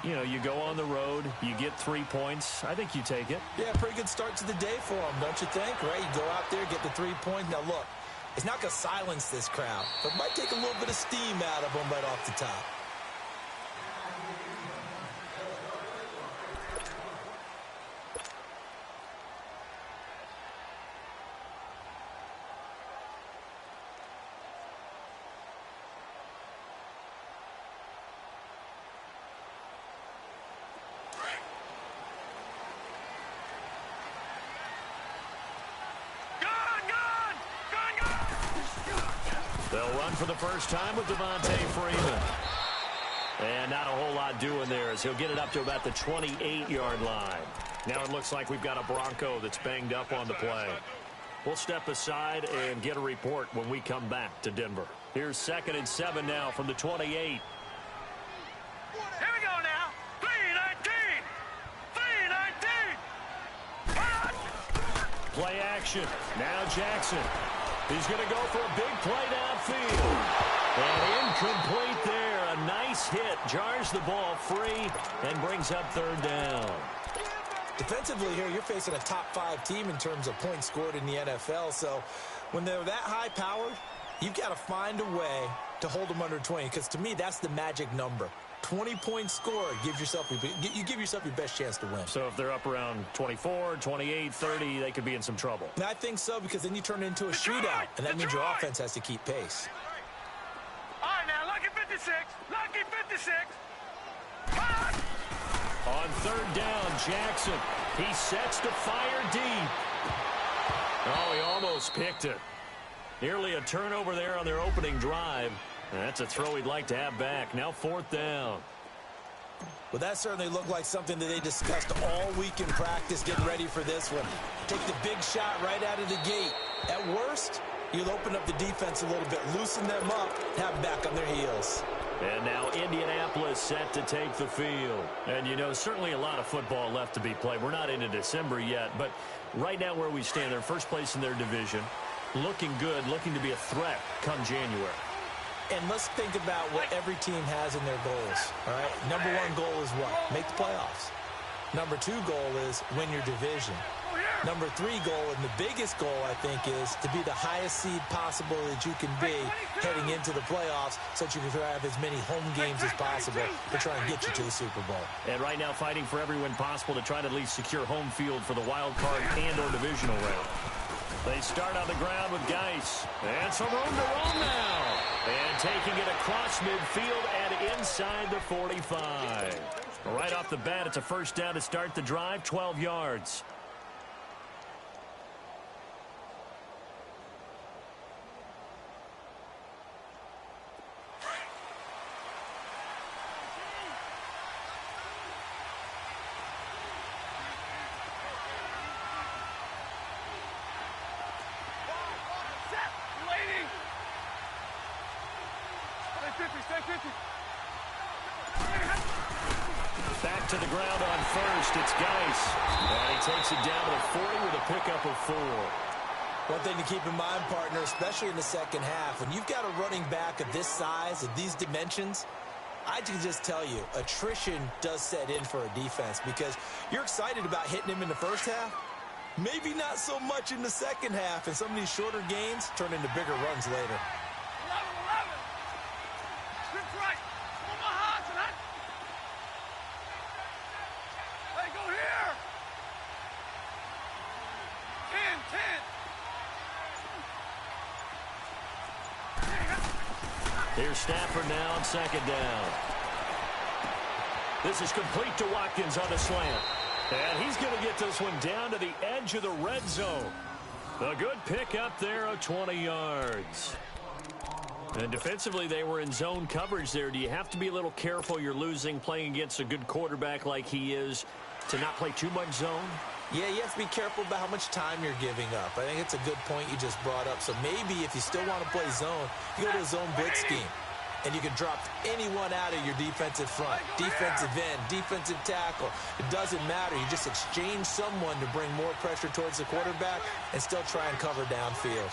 you know, you go on the road, you get 3 points. I think you take it. Yeah, pretty good start to the day for them, don't you think? Right? You go out there, get the 3 points. Now, look, it's not going to silence this crowd, but it might take a little bit of steam out of them right off the top. They'll run for the first time with Devontae Freeman. And not a whole lot doing there as he'll get it up to about the 28-yard line. Now it looks like we've got a Bronco that's banged up on the play. We'll step aside and get a report when we come back to Denver. Here's 2nd and 7 now from the 28. Here we go now. 3-19. 3-19. Play action. Now Jackson. He's going to go for a big play downfield. And incomplete there. A nice hit. Jars the ball free and brings up 3rd down. Defensively here, you're facing a top 5 team in terms of points scored in the NFL. So when they're that high-powered, you've got to find a way to hold them under 20. Because to me, that's the magic number. 20 points scored, you give yourself your best chance to win. So if they're up around 24, 28, 30, they could be in some trouble. And I think so, because then you turn it into a shootout, and that means your offense has to keep pace. All right, now, lucky 56. Lucky 56. On 3rd down, Jackson. He sets to fire deep. Oh, he almost picked it. Nearly a turnover there on their opening drive. That's a throw he'd like to have back. Now 4th down. Well, that certainly looked like something that they discussed all week in practice, getting ready for this one. Take the big shot right out of the gate. At worst, you'll open up the defense a little bit, loosen them up, have them back on their heels. And now Indianapolis set to take the field. And, you know, certainly a lot of football left to be played. We're not into December yet, but right now where we stand, they're first place in their division. Looking good, looking to be a threat come January. And let's think about what every team has in their goals, all right? Number 1 goal is what? Make the playoffs. Number 2 goal is win your division. Number 3 goal, and the biggest goal, I think, is to be the highest seed possible that you can be heading into the playoffs so that you can have as many home games as possible to try and get you to the Super Bowl. And right now fighting for every win possible to try to at least secure home field for the wild card and or divisional round. They start on the ground with Geis. And some room to roam now. And taking it across midfield and inside the 45. Right off the bat, it's a 1st down to start the drive, 12 yards. Back to the ground on 1st. It's Geis. And he takes it down to the 40 with a pickup of 4. One thing to keep in mind, partner, especially in the second half, when you've got a running back of this size, of these dimensions, I can just tell you, attrition does set in for a defense because you're excited about hitting him in the first half. Maybe not so much in the second half, and some of these shorter gains turn into bigger runs later. 11. Script right. Omaha tonight. Hey, go here. 10. Here's Stafford now on 2nd down. This is complete to Watkins on a slant. And he's going to get this one down to the edge of the red zone. A good pick up there of 20 yards. And defensively, they were in zone coverage there. Do you have to be a little careful? You're losing, playing against a good quarterback like he is, to not play too much zone? Yeah, you have to be careful about how much time you're giving up. I think it's a good point you just brought up. So maybe if you still want to play zone, you go to a zone blitz scheme. And you can drop anyone out of your defensive front, defensive end, defensive tackle. It doesn't matter. You just exchange someone to bring more pressure towards the quarterback and still try and cover downfield.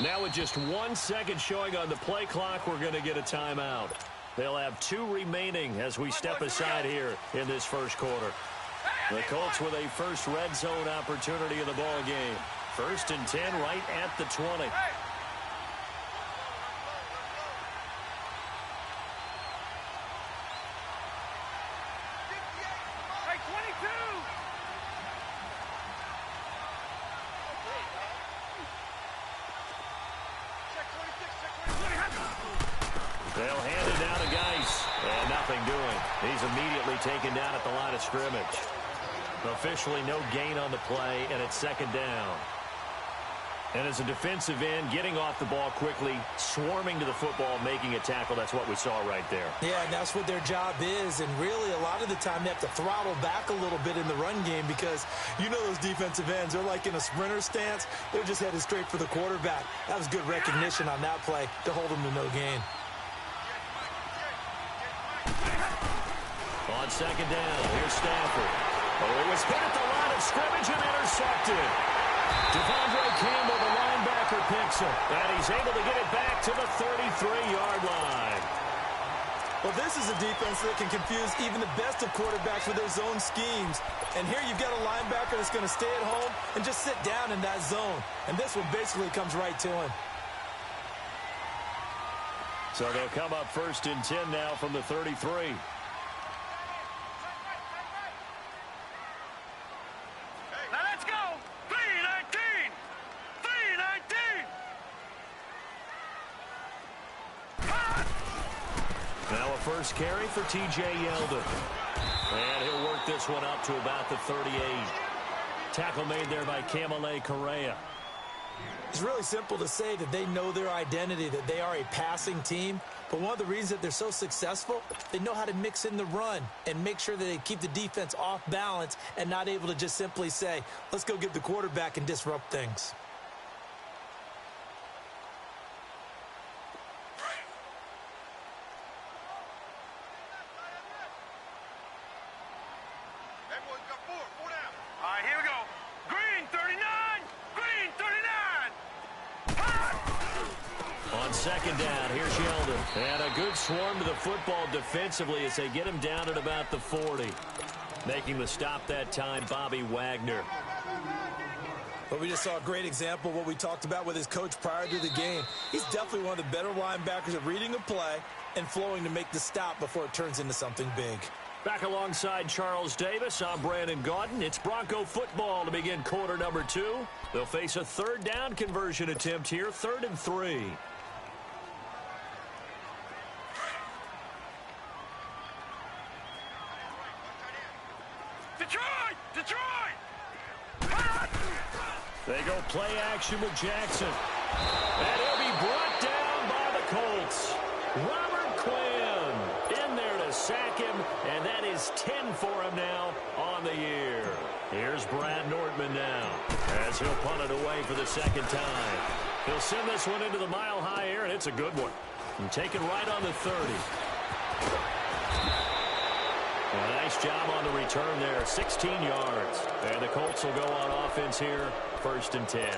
Now with just 1 second showing on the play clock, we're going to get a timeout. They'll have 2 remaining as we step aside here in this first quarter. The Colts with a first red zone opportunity in the ball game. 1st and 10 right at the 20. They'll hand it down to Geis. And nothing doing. He's immediately taken down at the line of scrimmage. Officially no gain on the play, and it's 2nd down. And as a defensive end, getting off the ball quickly, swarming to the football, making a tackle, that's what we saw right there. Yeah, and that's what their job is. And really, a lot of the time, they have to throttle back a little bit in the run game because you know those defensive ends, they're like in a sprinter stance. They're just headed straight for the quarterback. That was good recognition on that play to hold them to no gain. On 2nd down, here's Stafford. Oh, it was hit at the line of scrimmage and intercepted. Devondre Campbell, the linebacker, picks him. And he's able to get it back to the 33-yard line. Well, this is a defense that can confuse even the best of quarterbacks with their zone schemes. And here you've got a linebacker that's going to stay at home and just sit down in that zone. And this one basically comes right to him. So they'll come up 1st and 10 now from the 33. Now let's go. 3-19. 3-19. Now a first carry for T.J. Yeldon. And he'll work this one up to about the 38. Tackle made there by Kamale Correa. It's really simple to say that they know their identity, that they are a passing team. But one of the reasons that they're so successful, they know how to mix in the run and make sure that they keep the defense off balance and not able to just simply say, let's go get the quarterback and disrupt things. All right, here we go. Green 39. Green 39. On 2nd down, here's Yeldon. And a good swarm to the football defensively as they get him down at about the 40. Making the stop that time, Bobby Wagner. But we just saw a great example of what we talked about with his coach prior to the game. He's definitely one of the better linebackers at reading a play and flowing to make the stop before it turns into something big. Back alongside Charles Davis, I'm Brandon Gaudin. It's Bronco football to begin quarter number 2. They'll face a 3rd down conversion attempt here, 3rd and 3. Detroit! Detroit! They go play action with Jackson. And he'll be brought down by the Colts. Robert Quinn in there to sack him, and that is 10 for him now on the year. Here's Brad Nortman now as he'll punt it away for the 2nd time. He'll send this one into the mile-high air, and it's a good one. And taken right on the 30. A nice job on the return there, 16 yards. And the Colts will go on offense here, 1st and 10.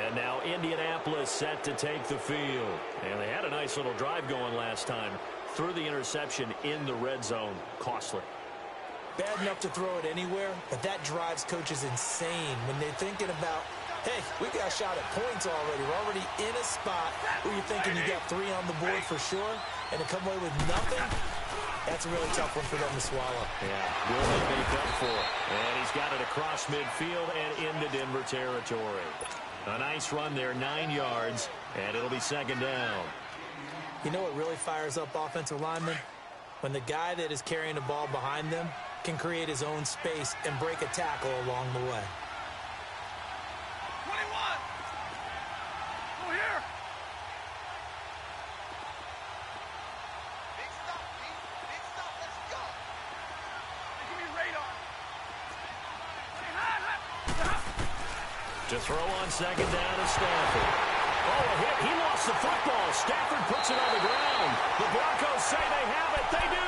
And now Indianapolis set to take the field. And they had a nice little drive going last time. Threw the interception in the red zone. Costly. Bad enough to throw it anywhere, but that drives coaches insane when they're thinking about, hey, we got a shot at points already. We're already in a spot where you're thinking you got 3 on the board for sure, and to come away with nothing, that's a really tough one for them to swallow. Yeah, will they make up for it? And he's got it across midfield and into Denver territory. A nice run there, 9 yards, and it'll be 2nd down. You know what really fires up offensive linemen? When the guy that is carrying the ball behind them can create his own space and break a tackle along the way. 21. Go here. Big stop, Pete. Big stop. Let's go. Give me radar. To throw on 2nd down is Stafford. Oh, a hit. He lost the football. Stafford puts it on the ground. The Broncos say they have it. They do.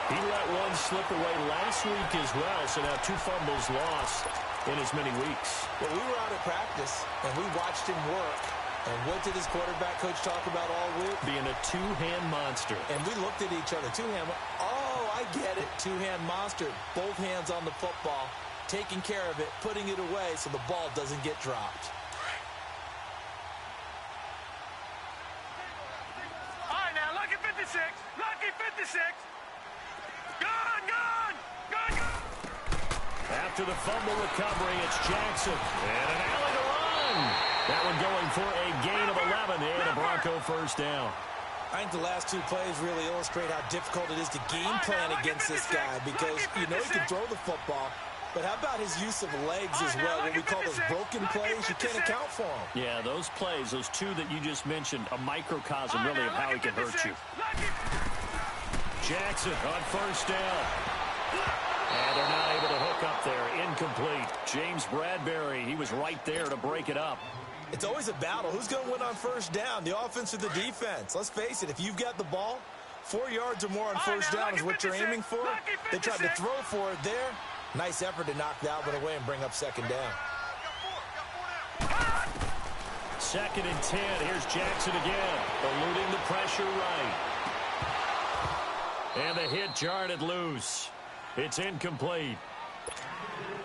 He let one slip away last week as well, so now 2 fumbles lost in as many weeks. Well, we were out at practice, and we watched him work, And what did his quarterback coach talk about all week? Being a two-hand monster. And we looked at each other. Two-hand. Oh, I get it. Two-hand monster. Both hands on the football, taking care of it, putting it away so the ball doesn't get dropped. All right, now, lucky 56. Lucky 56. Gone, gone, gone, gone. After the fumble recovery, it's Jackson. And an alley to run. That one going for a gain of 11 and a Bronco first down. I think the last two plays really illustrate how difficult it is to game plan against this guy because you know he can throw the football, but how about his use of legs as well? What we call those broken plays, you can't account for them. Yeah, those plays, those two that you just mentioned, a microcosm really of how he can hurt you. Jackson on first down. And they're not able to hook up there. Incomplete. James Bradbury, he was right there to break it up. It's always a battle. Who's going to win on first down, the offense or the defense? Let's face it, if you've got the ball, 4 yards or more on first down is what you're aiming for. They tried to throw for it there. Nice effort to knock that one away and bring up second down. 2nd and 10. Here's Jackson again, eluding the pressure right. And the hit jarred it loose. It's incomplete.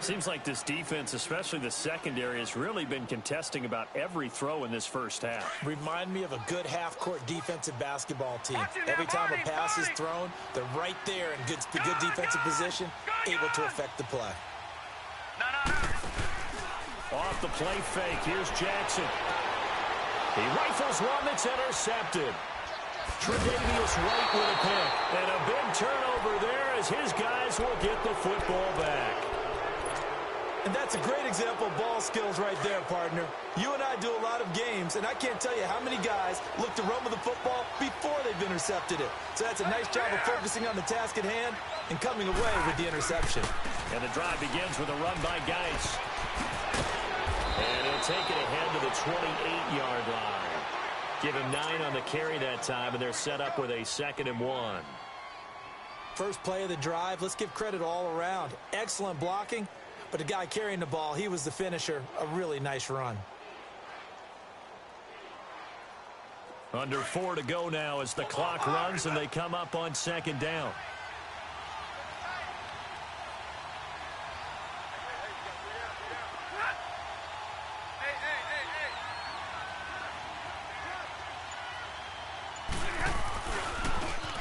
Seems like this defense, especially the secondary, has really been contesting about every throw in this first half. Remind me of a good half-court defensive basketball team. Every time a pass is thrown, they're right there in good defensive position, able to affect the play. Off the play fake, here's Jackson. He rifles one that's intercepted. Tre'Davious White with a pick. And a big turnover there as his guys will get the football back. And that's a great example of ball skills right there, partner. You and I do a lot of games, and I can't tell you how many guys look to run with the football before they've intercepted it. So that's a nice job of focusing on the task at hand and coming away with the interception. And the drive begins with a run by Geis. And he'll take it ahead to the 28-yard line. Give him 9 on the carry that time, and they're set up with a 2nd and 1. First play of the drive, let's give credit all around. Excellent blocking. But the guy carrying the ball, he was the finisher. A really nice run. Under 4 to go now as the clock runs and they come up on 2nd down.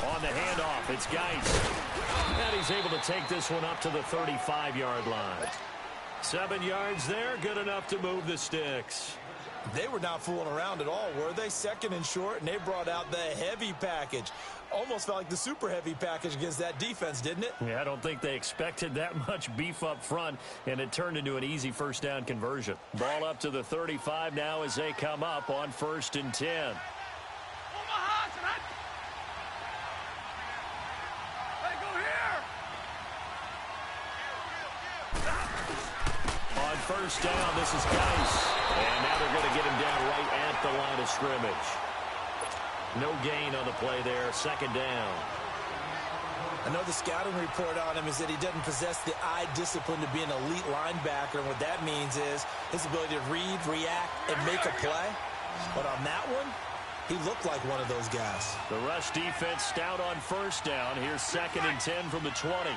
On the handoff, it's Geis. And he's able to take this one up to the 35-yard line. 7 yards there, good enough to move the sticks. They were not fooling around at all, were they? 2nd and short, and they brought out the heavy package. Almost felt like the super heavy package against that defense, didn't it? Yeah, I don't think they expected that much beef up front, and it turned into an easy first down conversion. Ball up to the 35 now as they come up on 1st and 10. On first down, this is Geis. And now they're going to get him down right at the line of scrimmage. No gain on the play there, 2nd down. I know the scouting report on him is that he doesn't possess the eye discipline to be an elite linebacker, and what that means is his ability to read, react, and make a play. But on that one, he looked like one of those guys. The rush defense stout on first down. Here's 2nd and 10 from the 20.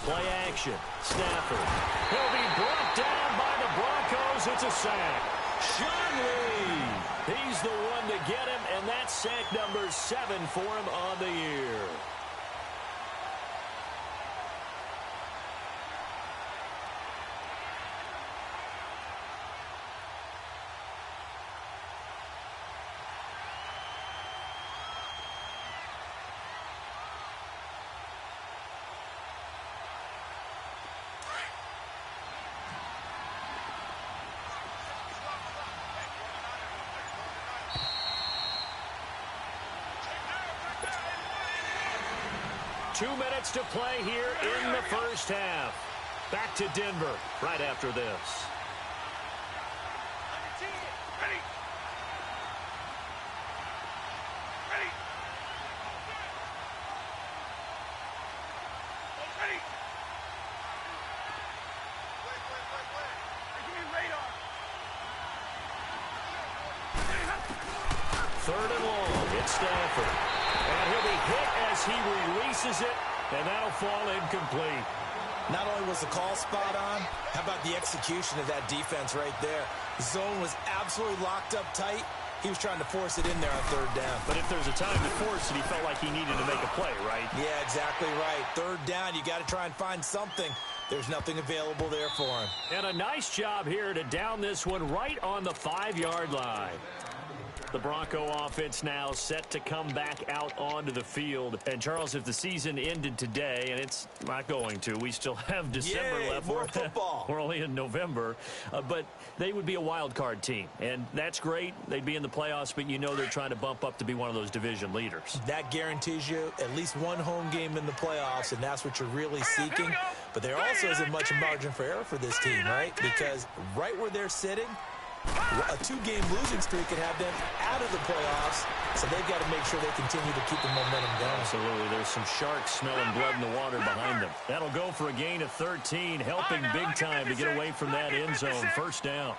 Play action. Stafford. He'll be brought down by the Broncos. It's a sack. Sean Lee. He's the one to get him, and that's sack number 7 for him on the year. Two minutes to play here in the first half. Back to Denver right after this. Third and long. It's Stafford. And he'll be hit as he releases it, and that'll fall incomplete. Not only was the call spot on, how about the execution of that defense right there? The zone was absolutely locked up tight. He was trying to force it in there on third down. But if there's a time to force it, he felt like he needed to make a play, right? Yeah, exactly right. Third down, you got to try and find something. There's nothing available there for him. And a nice job here to down this one right on the 5-yard line. The Bronco offense now set to come back out onto the field. And, Charles, if the season ended today, and it's not going to, we still have December left. More football. We're only in November. But they would be a wild card team. And that's great. They'd be in the playoffs, but you know they're trying to bump up to be one of those division leaders. That guarantees you at least one home game in the playoffs, and that's what you're really seeking. But there also isn't much margin for error for this team, right? Because right where they're sitting, a 2-game losing streak could have them out of the playoffs, so they've got to make sure they continue to keep the momentum going. Absolutely. There's some sharks smelling blood in the water behind them. That'll go for a gain of 13, helping big time to get away from that end zone. First down.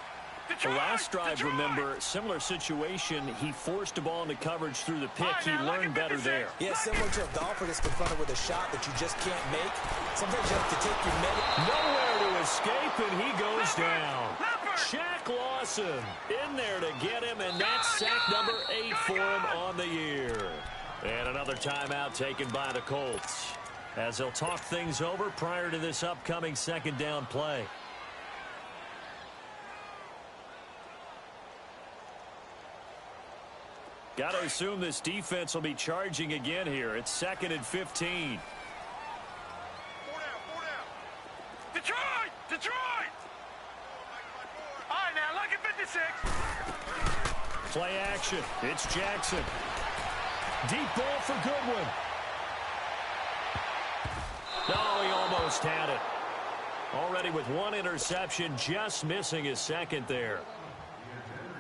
The last drive, remember, similar situation. He forced the ball into coverage through the pick. He learned better there. Yeah, similar to a golfer that's confronted with a shot that you just can't make. Sometimes you have to take your minute. Nowhere to escape, and he goes down. Shaq Lawson in there to get him, and that's sack number 8 for him on the year. And another timeout taken by the Colts, as they'll talk things over prior to this upcoming second down play. Got to assume this defense will be charging again here. It's 2nd and 15. 4 down. Detroit! Detroit! All right, now, look at 56. Play action. It's Jackson. Deep ball for Goodwin. No, he almost had it. Already with one interception, just missing his second there.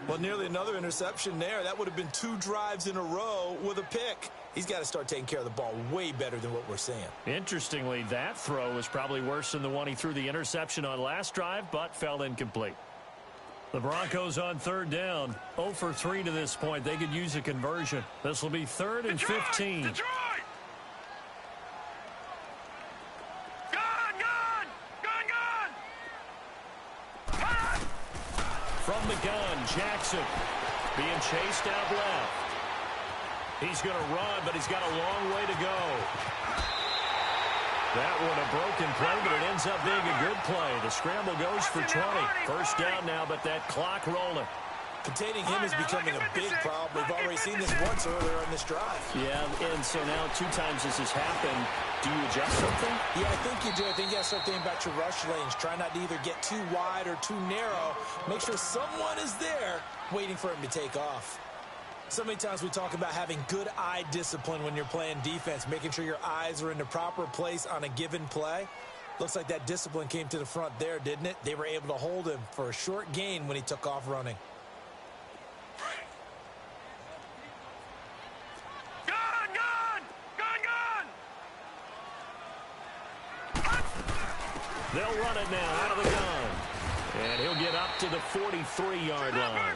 Well, nearly another interception there. That would have been 2 drives in a row with a pick. He's got to start taking care of the ball way better than what we're seeing. Interestingly, that throw was probably worse than the one he threw the interception on last drive, but fell incomplete. The Broncos on third down. 0 for 3 to this point. They could use a conversion. This will be 3rd and 15. Detroit! Gun! From the gun, Jackson being chased out left. He's going to run, but he's got a long way to go. That one a broken play, but it ends up being a good play. The scramble goes for 20. First down now, but that clock rolling. Containing him is becoming a big problem. We've already seen this once earlier on this drive. Yeah, and so now 2 times this has happened. Do you adjust something? Yeah, I think you do. I think you have to start thinking about your rush lanes. Try not to either get too wide or too narrow. Make sure someone is there waiting for him to take off. So many times we talk about having good eye discipline when you're playing defense, making sure your eyes are in the proper place on a given play. Looks like that discipline came to the front there, didn't it? They were able to hold him for a short gain when he took off running. They'll run it now out of the gun. And he'll get up to the 43-yard line.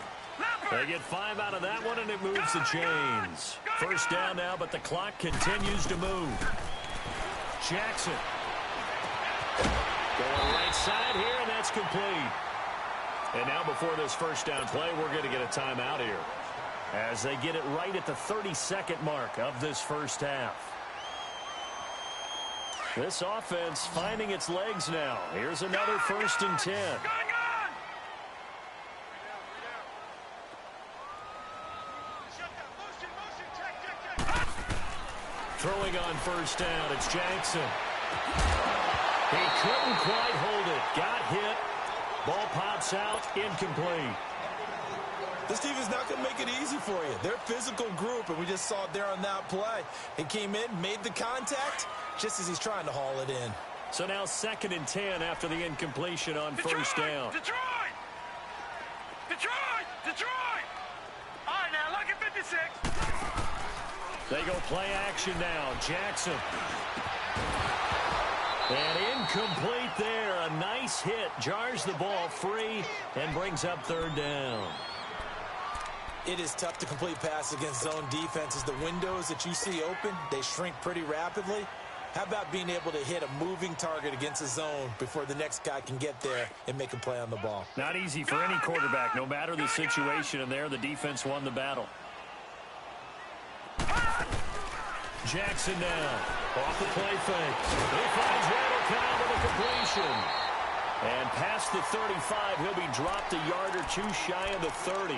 They get 5 out of that one, and it moves the chains. First down now, but the clock continues to move. Jackson. Going right side here, and that's complete. And now before this first down play, we're going to get a timeout here, as they get it right at the 32nd mark of this first half. This offense finding its legs now. Here's another 1st and 10. Throwing on first down, it's Jackson. He couldn't quite hold it. Got hit. Ball pops out, incomplete. This team is not going to make it easy for you. They're a physical group, and we just saw it there on that play. He came in, made the contact, just as he's trying to haul it in. So now 2nd and 10 after the incompletion on first down. Detroit! All right, now look at 56. They go play action now. Jackson. And incomplete there. A nice hit. Jars the ball free and brings up 3rd down. It is tough to complete passes against zone defenses. The windows that you see open, they shrink pretty rapidly. How about being able to hit a moving target against a zone before the next guy can get there and make a play on the ball? Not easy for any quarterback, no matter the situation, and there the defense won the battle. Jackson now, off the play fake. He finds Randall Cobb with a completion. And past the 35, he'll be dropped a yard or two shy of the 30.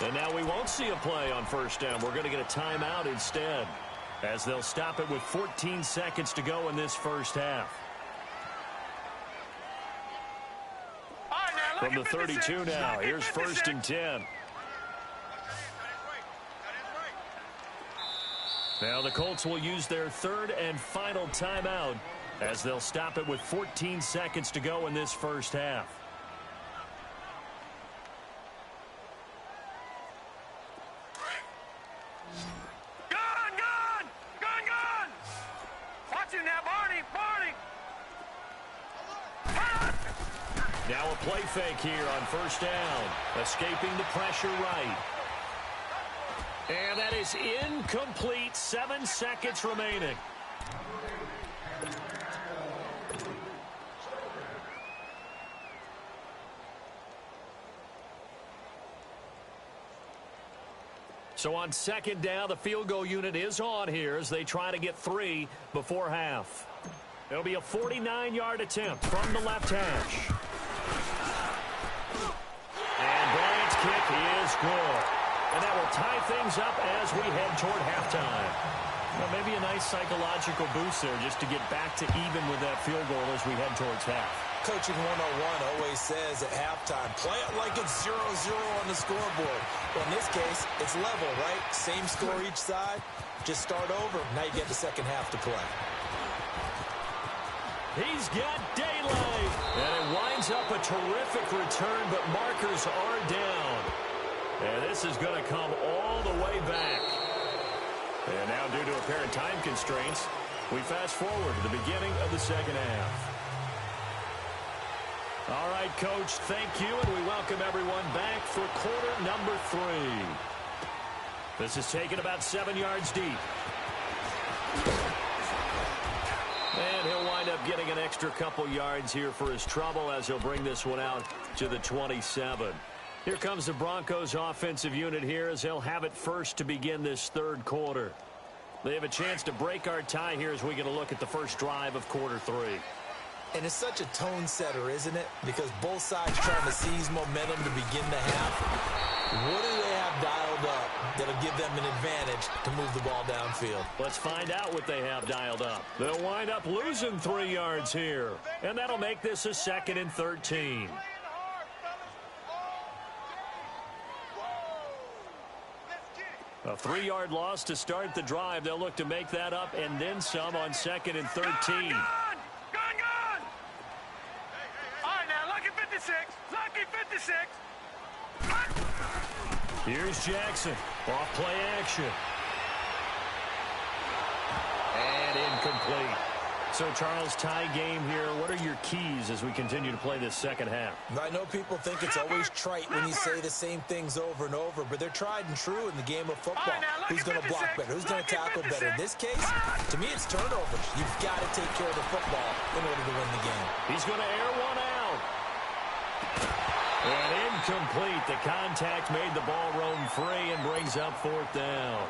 And now we won't see a play on first down. We're going to get a timeout instead, as they'll stop it with 14 seconds to go in this first half. From the 32 now, here's first and 10. Now the Colts will use their third and final timeout, as they'll stop it with 14 seconds to go in this first half. Now a play fake here on first down. Escaping the pressure right. And that is incomplete. 7 seconds remaining. So on second down, the field goal unit is on here as they try to get 3 before half. It'll be a 49-yard attempt from the left hash. And Bryant's kick is good. And that will tie things up as we head toward halftime. Well, maybe a nice psychological boost there just to get back to even with that field goal as we head towards half. Coaching 101 always says at halftime, play it like it's 0-0 on the scoreboard. Well, in this case, it's level, right? Same score each side. Just start over. Now you get the second half to play. He's got daylight. And it winds up a terrific return, but markers are down. And this is going to come all the way back. And now, due to apparent time constraints, we fast forward to the beginning of the second half. All right, Coach, thank you, and we welcome everyone back for quarter number 3. This is taken about 7 yards deep. And he'll wind up getting an extra couple yards here for his trouble as he'll bring this one out to the 27. Here comes the Broncos offensive unit here as they'll have it first to begin this third quarter. They have a chance to break our tie here as we get a look at the first drive of quarter 3. And it's such a tone setter, isn't it? Because both sides trying to seize momentum to begin the half. What do they have dialed up that'll give them an advantage to move the ball downfield? Let's find out what they have dialed up. They'll wind up losing 3 yards here. And that'll make this a 2nd and 13. A 3-yard loss to start the drive. They'll look to make that up and then some on 2nd and 13. Gone! All right, now, lucky 56. Lucky 56. Here's Jackson. Off play action. And incomplete. So, Charles, tie game here. What are your keys as we continue to play this second half? I know people think it's always trite when you say the same things over and over, but they're tried and true in the game of football. Who's going to block better? Who's going to tackle better? In this case, to me, it's turnovers. You've got to take care of the football in order to win the game. He's going to air one out. And incomplete. The contact made the ball roam free and brings up 4th down.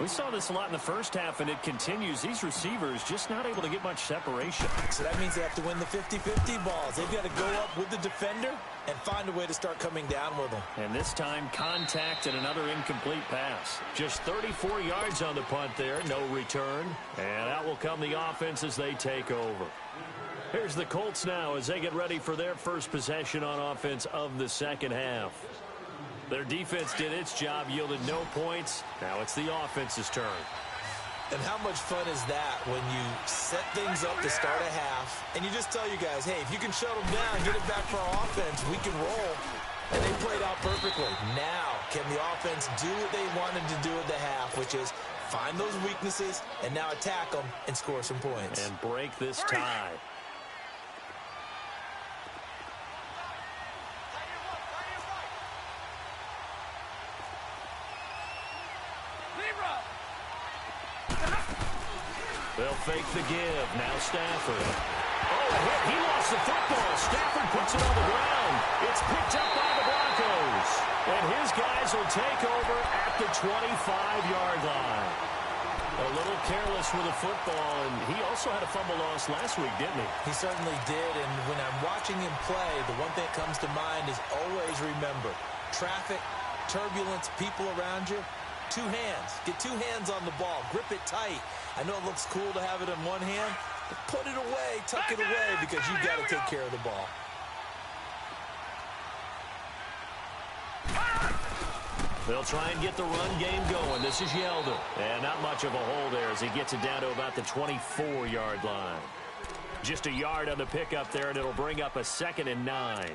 We saw this a lot in the first half, and it continues. These receivers just not able to get much separation. So that means they have to win the 50-50 balls. They've got to go up with the defender and find a way to start coming down with them. And this time, contact and another incomplete pass. Just 34 yards on the punt there, no return. And out will come the offense as they take over. Here's the Colts now as they get ready for their first possession on offense of the second half. Their defense did its job, yielded no points. Now it's the offense's turn. And how much fun is that when you set things up to start a half, and you just tell you guys, hey, if you can shut them down, get it back for our offense, we can roll. And they played out perfectly. Now, can the offense do what they wanted to do at the half, which is find those weaknesses and now attack them and score some points. And break this tie. They'll fake the give. Now Stafford. Oh, a hit. He lost the football. Stafford puts it on the ground. It's picked up by the Broncos. And his guys will take over at the 25-yard line. A little careless with the football, and he also had a fumble loss last week, didn't he? He certainly did, and when I'm watching him play, the one thing that comes to mind is always remember, traffic, turbulence, people around you, two hands. Get two hands on the ball. Grip it tight. I know it looks cool to have it in one hand, but put it away, tuck it away, because you've got to take care of the ball. They'll try and get the run game going. This is Yeldon. And not much of a hole there as he gets it down to about the 24-yard line. Just a yard on the pickup there, and it'll bring up a 2nd and 9.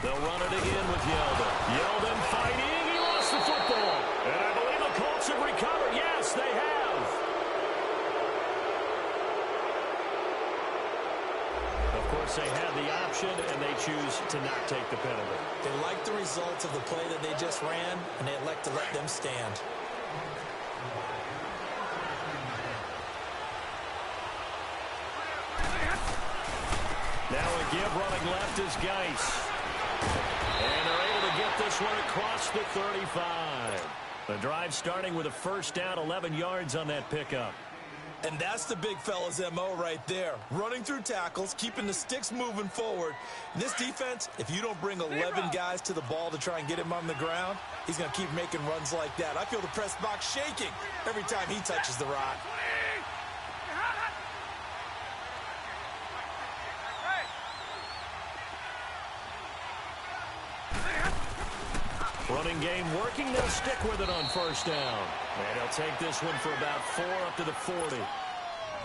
They'll run it again with Yeldon. Yeldon fighting. He lost the football. And I believe the Colts have recovered. Yes, they have. Of course, they have the option, and they choose to not take the penalty. They like the results of the play that they just ran, and they elect to let them stand. Now a give running left is Geis. And they're able to get this one across the 35. The drive starting with a first down, 11 yards on that pickup. And that's the big fella's MO right there. Running through tackles, keeping the sticks moving forward. In this defense, if you don't bring 11 guys to the ball to try and get him on the ground, he's going to keep making runs like that. I feel the press box shaking every time he touches the rock. Running game working. They'll stick with it on first down. And he'll take this one for about 4 up to the 40.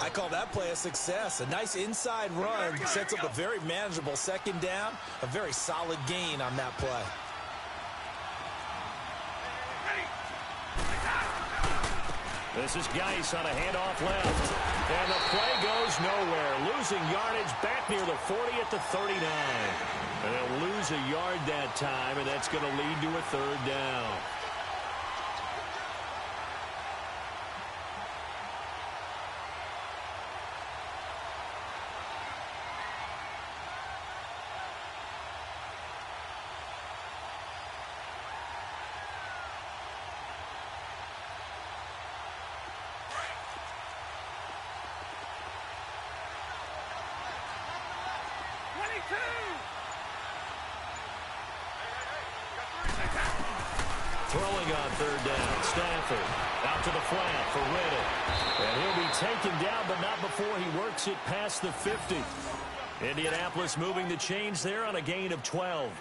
I call that play a success. A nice inside run sets up a very manageable second down. A very solid gain on that play. This is Geis on a handoff left. And the play goes nowhere. Losing yardage back near the 40 at the 39. And they'll lose a yard that time, and that's going to lead to a 3rd down. Throwing on 3rd down, Stafford out to the flat for Riddick. And he'll be taken down, but not before he works it past the 50. Indianapolis moving the chains there on a gain of 12.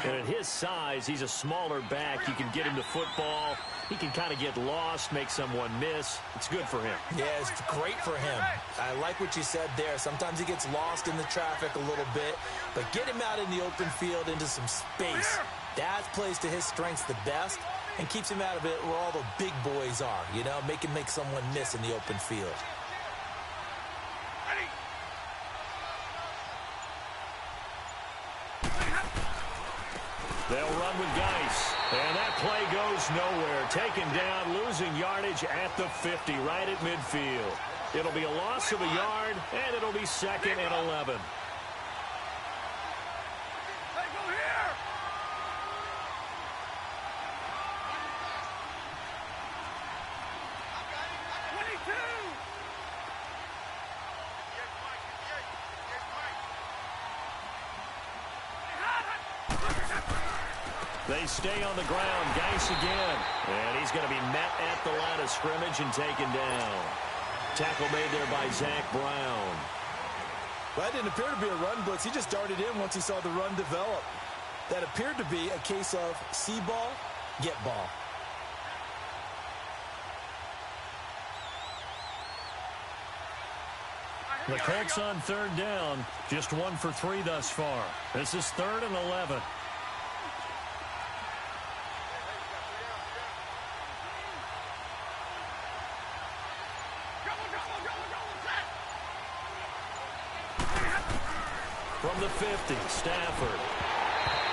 And at his size, he's a smaller back. You can get him the football. He can kind of get lost, make someone miss. It's good for him. Yeah, it's great for him. I like what you said there. Sometimes he gets lost in the traffic a little bit, but get him out in the open field into some space. That plays to his strengths the best and keeps him out of it where all the big boys are, you know, make someone miss in the open field. They'll run with Geis. And that play goes nowhere. Taken down, losing yardage at the 50, right at midfield. It'll be a loss of a yard, and it'll be 2nd and 11. They stay on the ground. Geis again. And he's going to be met at the line of scrimmage and taken down. Tackle made there by Zach Brown. Well, that didn't appear to be a run blitz. He just darted in once he saw the run develop. That appeared to be a case of see ball, get ball. The Colts on 3rd down. Just 1 for 3 thus far. This is 3rd and 11. From the 50, Stafford.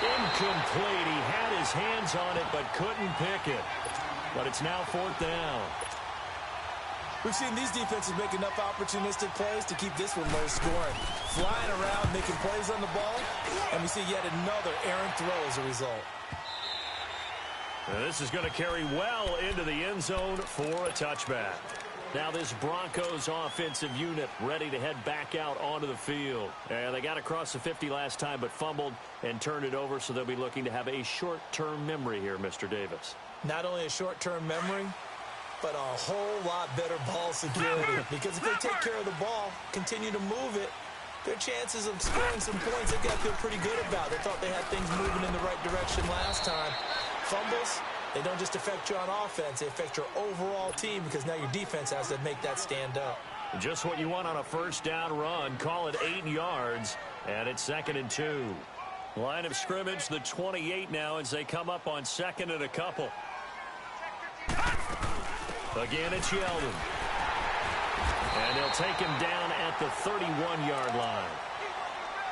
Incomplete. He had his hands on it but couldn't pick it. But it's now 4th down. We've seen these defenses make enough opportunistic plays to keep this one low scoring. Flying around, making plays on the ball, and we see yet another errant throw as a result. And this is going to carry well into the end zone for a touchback. Now this Broncos offensive unit ready to head back out onto the field. And they got across the 50 last time but fumbled and turned it over, so they'll be looking to have a short-term memory here, Mr. Davis. Not only a short-term memory, but a whole lot better ball security. Because if they take care of the ball, continue to move it, their chances of scoring some points, they've got to feel pretty good about. They thought they had things moving in the right direction last time. Fumbles, they don't just affect you on offense, they affect your overall team because now your defense has to make that stand up. Just what you want on a first down run. Call it 8 yards, and it's 2nd and 2. Line of scrimmage, the 28 now as they come up on 2nd and a couple. Again, it's Yeldon. And they'll take him down at the 31-yard line.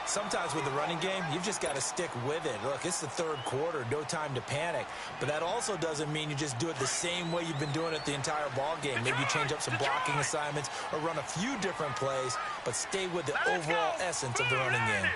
Sometimes with the running game, you've just got to stick with it. Look, it's the 3rd quarter, no time to panic. But that also doesn't mean you just do it the same way you've been doing it the entire ball game. Maybe you change up some blocking assignments or run a few different plays, but stay with the overall essence of the running game.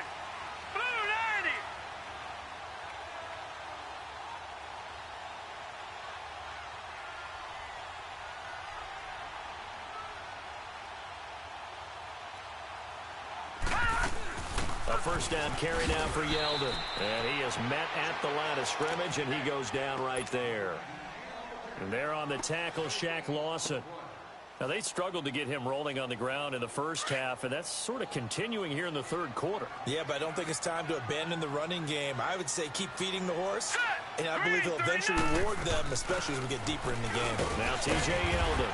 First down carry now for Yeldon. And he is met at the line of scrimmage, and he goes down right there. And there on the tackle, Shaq Lawson. Now, they struggled to get him rolling on the ground in the first half, and that's sort of continuing here in the 3rd quarter. Yeah, but I don't think it's time to abandon the running game. I would say keep feeding the horse, and I believe he'll eventually reward them, especially as we get deeper in the game. Now T.J. Yeldon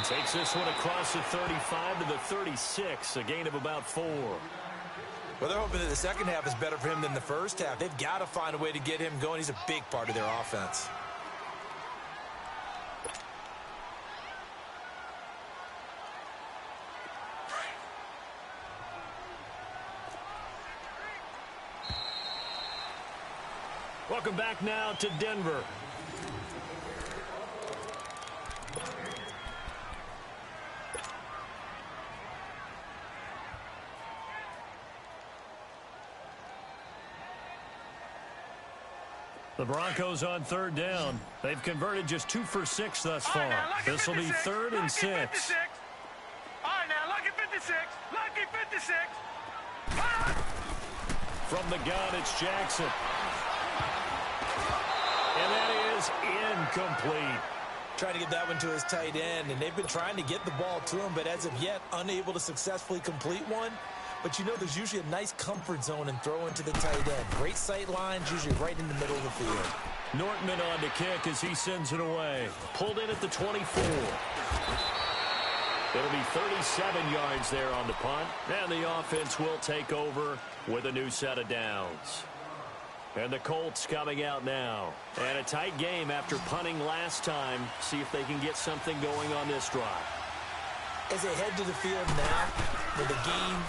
takes this one across the 35 to the 36, a gain of about 4. Well, they're hoping that the second half is better for him than the first half. They've got to find a way to get him going. He's a big part of their offense. Welcome back now to Denver. The Broncos on 3rd down. They've converted just 2 for 6 thus far. This will be 3rd and 6. All right, now, lucky 56. Lucky 56. From the gun, it's Jackson. And that is incomplete. Trying to get that one to his tight end, and they've been trying to get the ball to him, but as of yet, unable to successfully complete one. But you know there's usually a nice comfort zone and throw into the tight end. Great sight lines, usually right in the middle of the field. Nortman on to kick as he sends it away. Pulled in at the 24. It'll be 37 yards there on the punt. And the offense will take over with a new set of downs. And the Colts coming out now. And a tight game after punting last time. See if they can get something going on this drive. As they head to the field now, with the game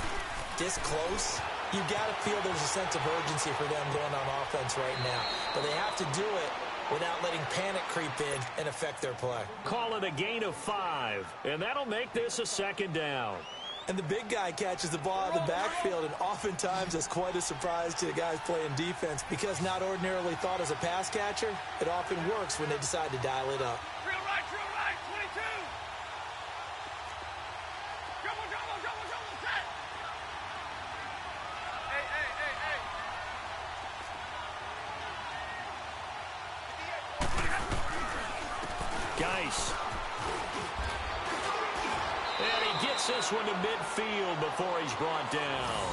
this close, you've got to feel there's a sense of urgency for them going on offense right now. But they have to do it without letting panic creep in and affect their play. Call it a gain of 5, and that'll make this a 2nd down. And the big guy catches the ball out of the backfield, and oftentimes that's quite a surprise to the guys playing defense because not ordinarily thought as a pass catcher, it often works when they decide to dial it up. Real right, 22. Double, set. Hey. Geis. And he gets this one to midfield before he's brought down.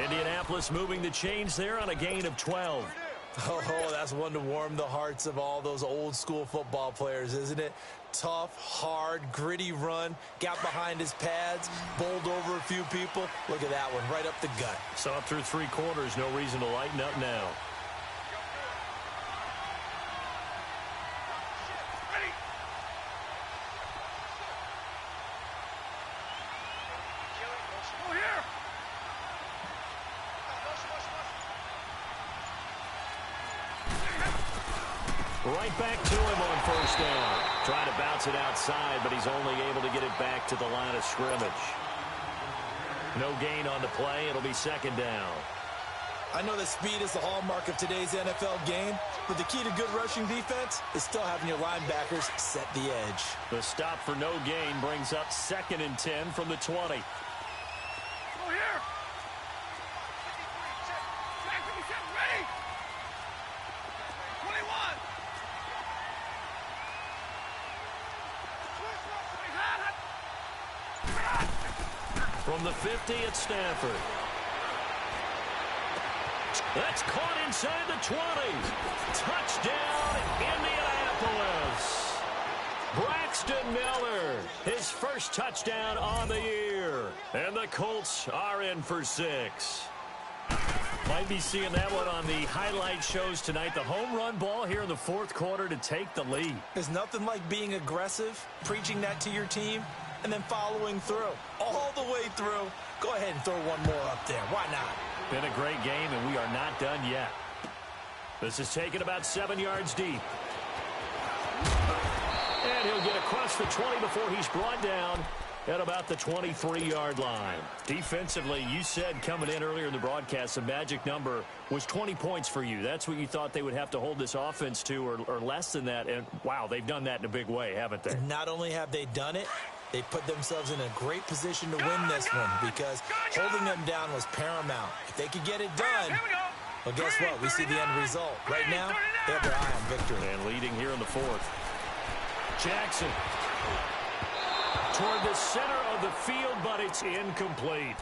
Indianapolis moving the chains there on a gain of 12. Oh, that's one to warm the hearts of all those old school football players, isn't it? Tough, hard, gritty run, got behind his pads, bowled over a few people. Look at that one, right up the gut. So up through 3 quarters, no reason to lighten up now. Right back to him on first down. Trying to bounce it outside, but he's only able to get it back to the line of scrimmage. No gain on the play. It'll be second down. I know that speed is the hallmark of today's NFL game, but the key to good rushing defense is still having your linebackers set the edge. The stop for no gain brings up 2nd and 10 from the 20. Go here. Ready. 21. From the 50 at Stanford. That's caught inside the 20. Touchdown, Indianapolis. Braxton Miller, his first touchdown on the year. And the Colts are in for 6. Might be seeing that one on the highlight shows tonight. The home run ball here in the 4th quarter to take the lead. There's nothing like being aggressive, preaching that to your team, and then following through. All the way through. Go ahead and throw one more up there. Why not? Been a great game, and we are not done yet. This is taken about 7 yards deep. And he'll get across the 20 before he's brought down at about the 23-yard line. Defensively, you said coming in earlier in the broadcast, the magic number was 20 points for you. That's what you thought they would have to hold this offense to, or less than that. And, wow, they've done that in a big way, haven't they? Not only have they done it, they put themselves in a great position to win this one because holding them down was paramount. If they could get it done, well, guess what? We see the end result. Right now, they have their eye on victory. And leading here in the 4th. Jackson toward the center of the field, but it's incomplete.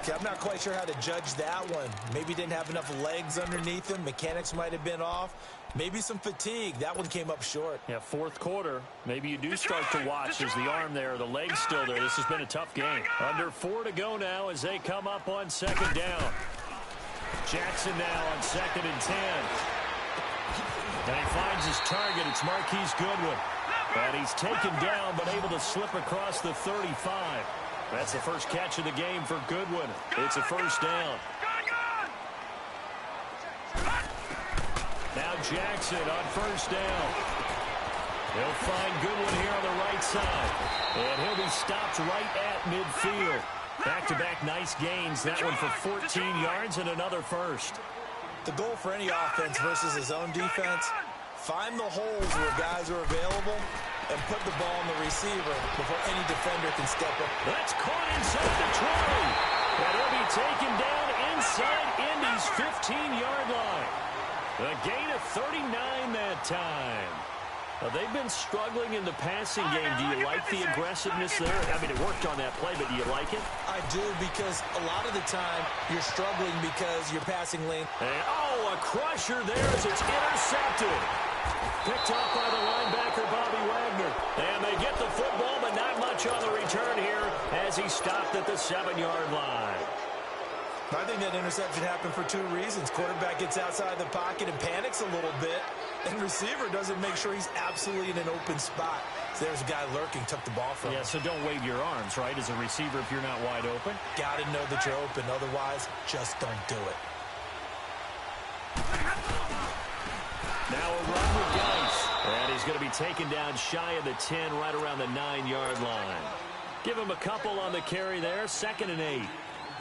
Okay, I'm not quite sure how to judge that one. Maybe didn't have enough legs underneath him. Mechanics might have been off. Maybe some fatigue. That one came up short. Yeah, 4th quarter. Maybe you do start to watch as the arm there, the leg's still there. This has been a tough game. Under 4 to go now as they come up on 2nd down. Jackson now on 2nd and 10. And he finds his target. It's Marquise Goodwin. And he's taken down but able to slip across the 35. That's the first catch of the game for Goodwin. It's a first down. Now Jackson on first down. He'll find Goodwin here on the right side. And he'll be stopped right at midfield. Back-to-back nice gains. That one for 14 yards and another first. The goal for any offense versus his own defense, find the holes where guys are available and put the ball on the receiver before any defender can step up. That's caught inside the 20. And he'll be taken down inside Indy's 15-yard line. A gain of 39 that time. They've been struggling in the passing game. Do you like the aggressiveness there? I mean, it worked on that play, but do you like it? I do, because a lot of the time you're struggling because your passing lane. And, oh, a crusher there as it's intercepted. Picked up by the linebacker, Bobby Wagner. And they get the football, but not much on the return here as he stopped at the 7-yard line. I think that interception happened for 2 reasons. Quarterback gets outside the pocket and panics a little bit, and receiver doesn't make sure he's absolutely in an open spot. So there's a guy lurking, took the ball from him. Yeah, so don't wave your arms, right, as a receiver if you're not wide open. Got to know that you're open. Otherwise, just don't do it. Now a run with Geis. And he's going to be taken down shy of the 10, right around the 9-yard line. Give him a couple on the carry there, 2nd and 8.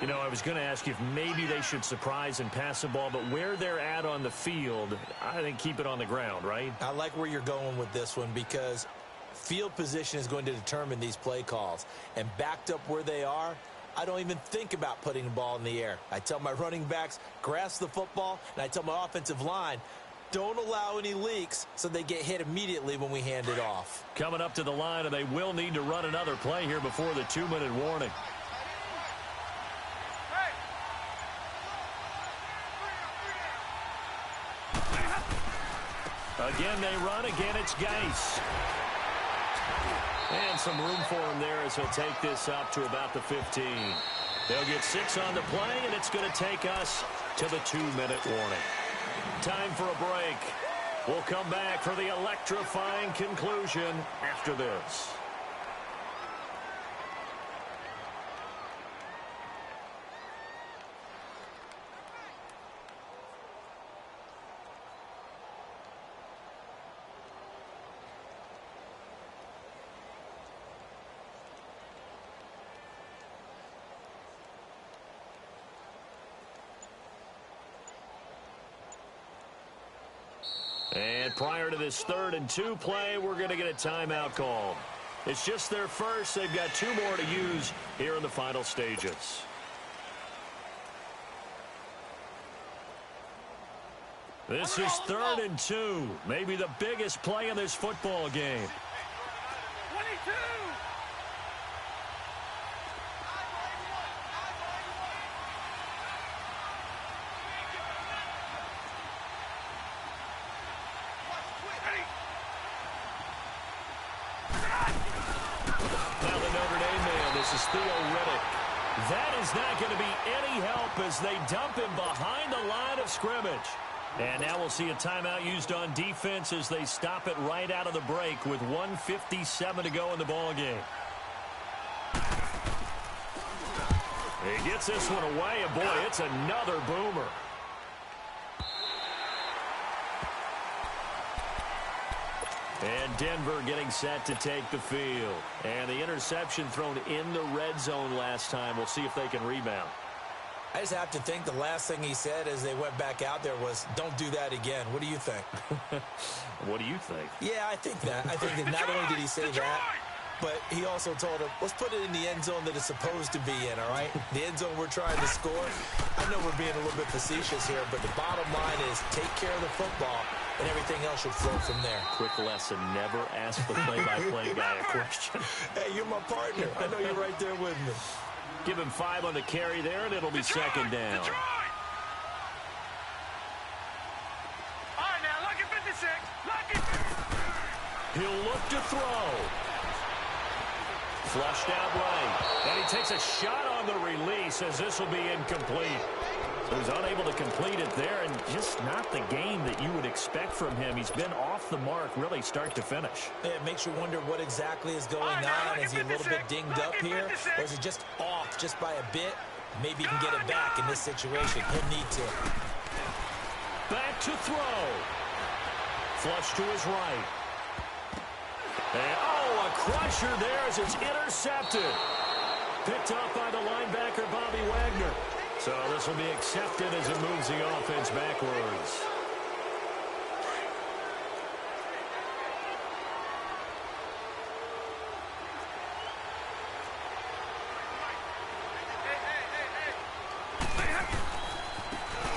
You know, I was going to ask you if maybe they should surprise and pass the ball, but where they're at on the field, I think keep it on the ground, right? I like where you're going with this one because field position is going to determine these play calls. And backed up where they are, I don't even think about putting the ball in the air. I tell my running backs, grasp the football, and I tell my offensive line, don't allow any leaks so they get hit immediately when we hand it off. Coming up to the line, and they will need to run another play here before the 2-minute warning. Again, they run. Again, it's Geis. And some room for him there as he'll take this up to about the 15. They'll get 6 on the play, and it's going to take us to the 2-minute warning. Time for a break. We'll come back for the electrifying conclusion after this. And prior to this 3rd and 2 play, we're going to get a timeout called. It's just their first. They've got 2 more to use here in the final stages. This is 3rd and 2. Maybe the biggest play in this football game. 22. Now the Notre Dame man, this is Theo Riddick. That is not going to be any help as they dump him behind the line of scrimmage. And now we'll see a timeout used on defense as they stop it right out of the break with 1:57 to go in the ball game. He gets this one away, and boy, it's another boomer. And Denver getting set to take the field. And the interception thrown in the red zone last time. We'll see if they can rebound. I just have to think the last thing he said as they went back out there was, don't do that again. What do you think? What do you think? Yeah, I think that. I think that not only did he say that, but he also told him, let's put it in the end zone that it's supposed to be in, all right? The end zone we're trying to score. I know we're being a little bit facetious here, but the bottom line is take care of the football, and everything else should flow from there. Quick lesson, never ask the play-by-play guy a question. Hey, you're my partner. I know you're right there with me. Give him 5 on the carry there, and it'll be second down. All right, now, lucky 56. Lucky. He'll look to throw. Flushed out right. And he takes a shot on the release as this will be incomplete. So he's unable to complete it there, and just not the game that you would expect from him. He's been off the mark really start to finish. Yeah, it makes you wonder what exactly is going on. Is he a little bit dinged up here? Or is he just off just by a bit? Maybe he can get it back in this situation. He'll need to. Back to throw. Flush to his right. And, a crusher there as it's intercepted. Picked up by the linebacker, Bobby Wagner. So this will be accepted as it moves the offense backwards.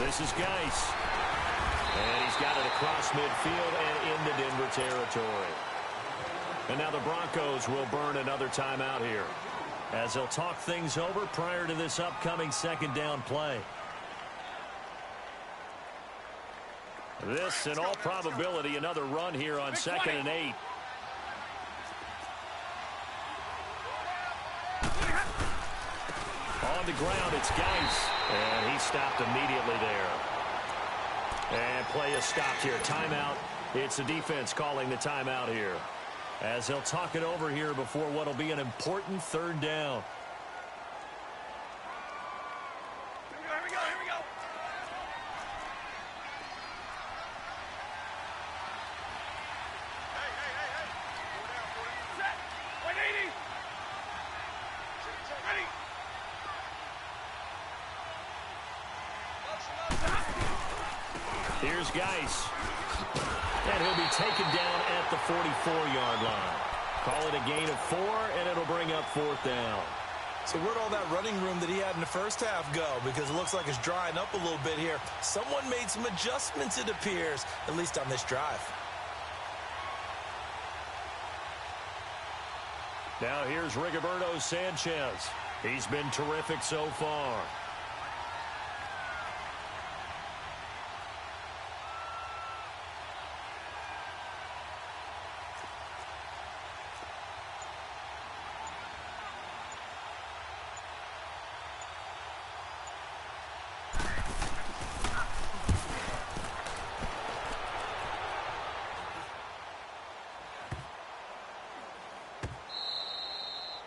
This is Geis. And he's got it across midfield and into Denver territory. And now the Broncos will burn another timeout here, as they'll talk things over prior to this upcoming second down play. This, in all probability, another run here on 2nd and 8. On the ground, it's Geis. And he stopped immediately there. And play is stopped here. Timeout. It's the defense calling the timeout here, as they'll talk it over here before what will be an important 3rd down. Here we go. Hey. Set. 180. Ready. Here's Geis. And he'll be taken down at the 44-yard line. Call it a gain of 4, and it'll bring up 4th down. So where'd all that running room that he had in the first half go? Because it looks like it's drying up a little bit here. Someone made some adjustments, it appears, at least on this drive. Now here's Rigoberto Sanchez. He's been terrific so far.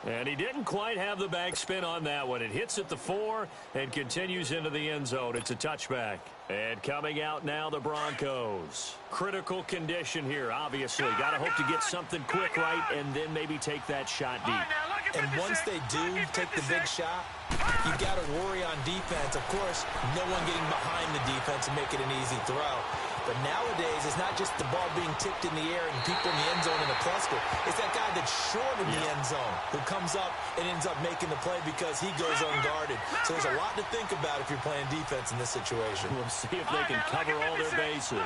And he didn't quite have the backspin on that one. It hits at the 4 and continues into the end zone. It's a touchback. And coming out now, the Broncos. Critical condition here, obviously. Got to hope to get something quick right and then maybe take that shot deep. And once they do take the big shot, you got to worry on defense. Of course, no one getting behind the defense and make it an easy throw. But nowadays, it's not just the ball being tipped in the air and people in the end zone in a cluster. It's that guy that's short in the end zone who comes up and ends up making the play because he goes unguarded. So there's a lot to think about if you're playing defense in this situation. We'll see if they can cover all their bases.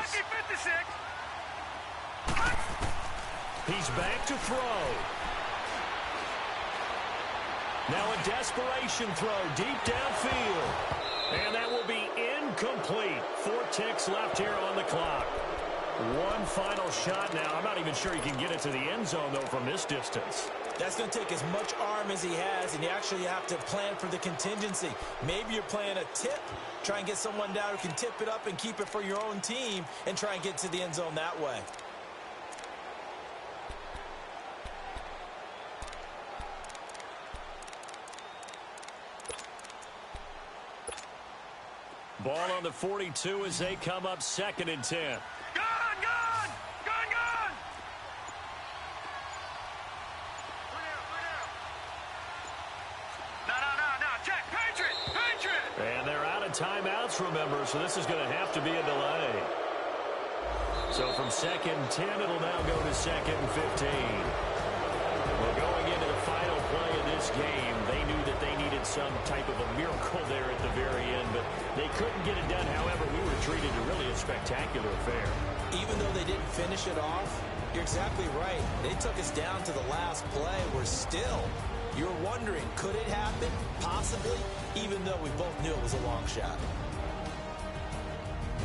He's back to throw. Now a desperation throw deep downfield. And that will be incomplete. 4 ticks left here on the clock. One final shot now. I'm not even sure he can get it to the end zone, though, from this distance. That's going to take as much arm as he has, and you actually have to plan for the contingency. Maybe you're playing a tip. Try and get someone down who can tip it up and keep it for your own team and try and get to the end zone that way. Ball on the 42 as they come up 2nd and 10. Gone, gone! Gone, gone! No. Check. Patriot! And they're out of timeouts, remember, so this is going to have to be a delay. So from 2nd and 10, it'll now go to 2nd and 15. Well, going into the final play of this game, they knew that they needed some type of a miracle there at the very end, but they couldn't get it done. However, we were treated to really a spectacular affair. Even though they didn't finish it off, you're exactly right. They took us down to the last play. You're wondering, could it happen? Possibly, even though we both knew it was a long shot.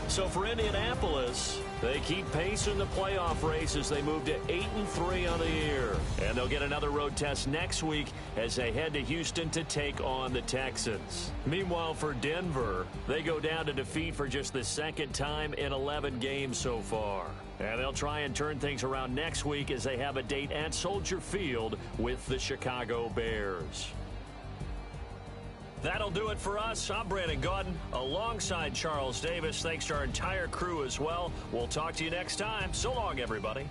So for Indianapolis, they keep pace in the playoff race as they move to 8-3 on the year. And they'll get another road test next week as they head to Houston to take on the Texans. Meanwhile, for Denver, they go down to defeat for just the 2nd time in 11 games so far. And they'll try and turn things around next week as they have a date at Soldier Field with the Chicago Bears. That'll do it for us. I'm Brandon Gaudin alongside Charles Davis. Thanks to our entire crew as well. We'll talk to you next time. So long, everybody.